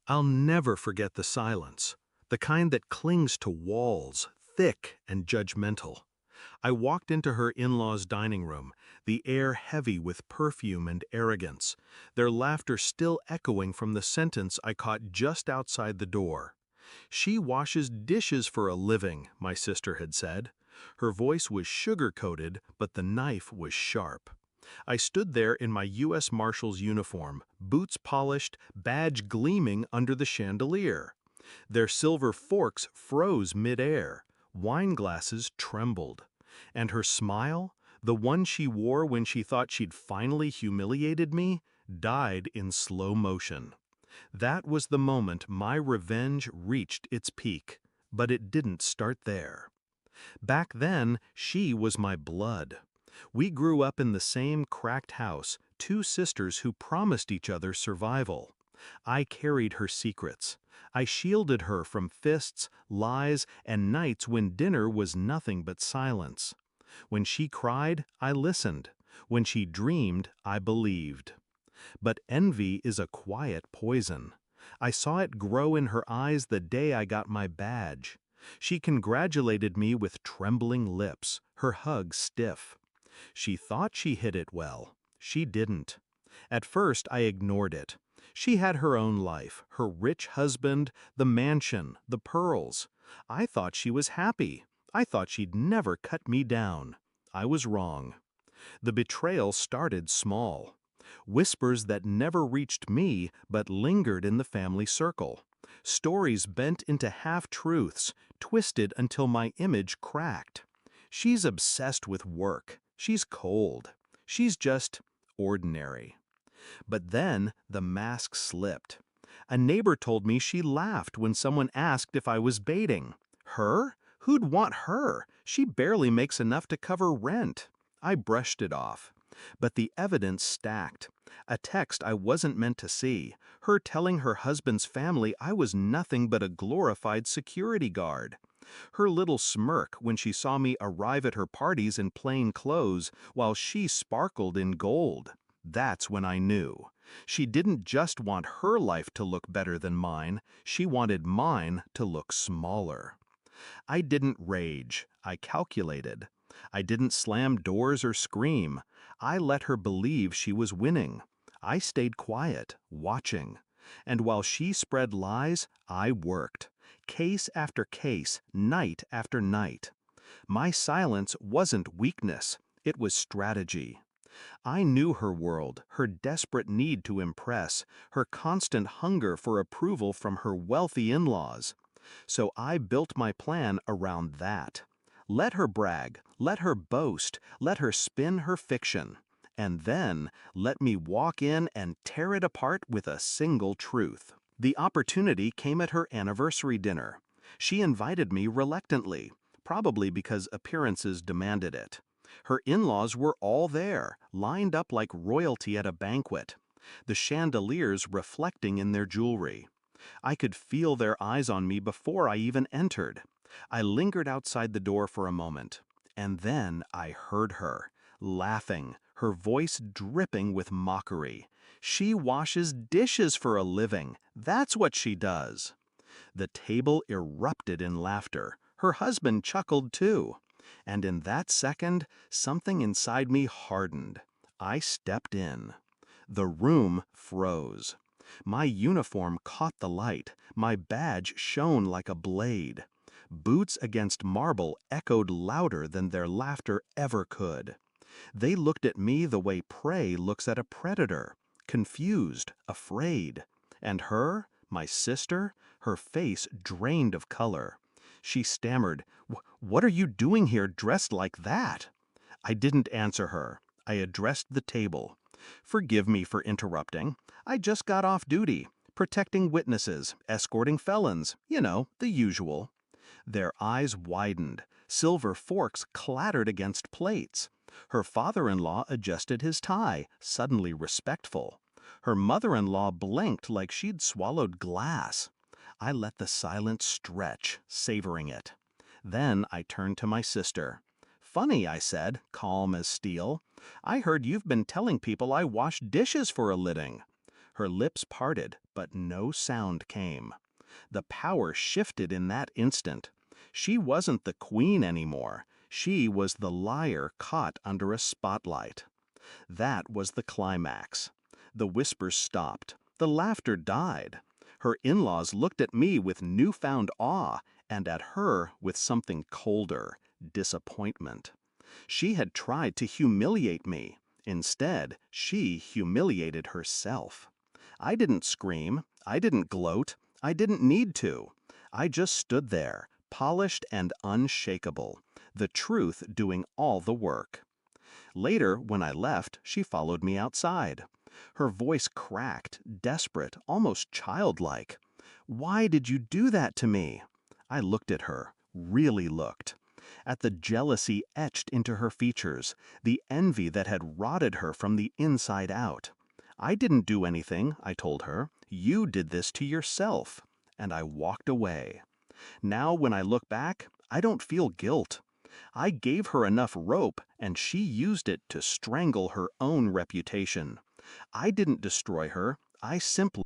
I'll never forget the silence, the kind that clings to walls, thick and judgmental. I walked into her in-laws' dining room, the air heavy with perfume and arrogance, their laughter still echoing from the sentence I caught just outside the door. "She washes dishes for a living," my sister had said. Her voice was sugar-coated, but the knife was sharp. I stood there in my U.S. Marshal's uniform, boots polished, badge gleaming under the chandelier. Their silver forks froze mid-air, wine glasses trembled. And her smile, the one she wore when she thought she'd finally humiliated me, died in slow motion. That was the moment my revenge reached its peak, but it didn't start there. Back then, she was my blood. We grew up in the same cracked house, two sisters who promised each other survival. I carried her secrets. I shielded her from fists, lies, and nights when dinner was nothing but silence. When she cried, I listened. When she dreamed, I believed. But envy is a quiet poison. I saw it grow in her eyes the day I got my badge. She congratulated me with trembling lips, her hug stiff. She thought she hid it well. She didn't. At first, I ignored it. She had her own life, her rich husband, the mansion, the pearls. I thought she was happy. I thought she'd never cut me down. I was wrong. The betrayal started small. Whispers that never reached me but lingered in the family circle. Stories bent into half-truths, twisted until my image cracked. She's obsessed with work. She's cold. She's just ordinary. But then the mask slipped. A neighbor told me she laughed when someone asked if I was baiting. Her? Who'd want her? She barely makes enough to cover rent. I brushed it off. But the evidence stacked. A text I wasn't meant to see, her telling her husband's family I was nothing but a glorified security guard. Her little smirk when she saw me arrive at her parties in plain clothes while she sparkled in gold. That's when I knew. She didn't just want her life to look better than mine, she wanted mine to look smaller. I didn't rage, I calculated. I didn't slam doors or scream. I let her believe she was winning. I stayed quiet, watching. And while she spread lies, I worked. Case after case, night after night. My silence wasn't weakness, it was strategy. I knew her world, her desperate need to impress, her constant hunger for approval from her wealthy in-laws. So I built my plan around that. Let her brag, let her boast, let her spin her fiction. And then let me walk in and tear it apart with a single truth. The opportunity came at her anniversary dinner. She invited me reluctantly, probably because appearances demanded it. Her in-laws were all there, lined up like royalty at a banquet, the chandeliers reflecting in their jewelry. I could feel their eyes on me before I even entered. I lingered outside the door for a moment, and then I heard her, laughing, her voice dripping with mockery. She washes dishes for a living. That's what she does. The table erupted in laughter. Her husband chuckled too. And in that second, something inside me hardened. I stepped in. The room froze. My uniform caught the light. My badge shone like a blade. Boots against marble echoed louder than their laughter ever could. They looked at me the way prey looks at a predator, confused, afraid. And her, my sister, her face drained of color. She stammered, "What are you doing here dressed like that?" I didn't answer her. I addressed the table. "Forgive me for interrupting. I just got off duty, protecting witnesses, escorting felons, the usual." Their eyes widened. Silver forks clattered against plates. Her father-in-law adjusted his tie, suddenly respectful. Her mother-in-law blinked like she'd swallowed glass. I let the silence stretch, savoring it. Then I turned to my sister. "Funny," I said, calm as steel. "I heard you've been telling people I wash dishes for a living." Her lips parted, but no sound came. The power shifted in that instant. She wasn't the queen anymore. She was the liar caught under a spotlight. That was the climax. The whispers stopped. The laughter died. Her in-laws looked at me with newfound awe, and at her with something colder, disappointment. She had tried to humiliate me. Instead, she humiliated herself. I didn't scream. I didn't gloat. I didn't need to. I just stood there, polished and unshakable, the truth doing all the work. Later, when I left, she followed me outside. Her voice cracked, desperate, almost childlike. "Why did you do that to me?" I looked at her, really looked. At the jealousy etched into her features, the envy that had rotted her from the inside out. "I didn't do anything," I told her. "You did this to yourself." And I walked away. Now, when I look back, I don't feel guilt. I gave her enough rope, and she used it to strangle her own reputation. I didn't destroy her. I simply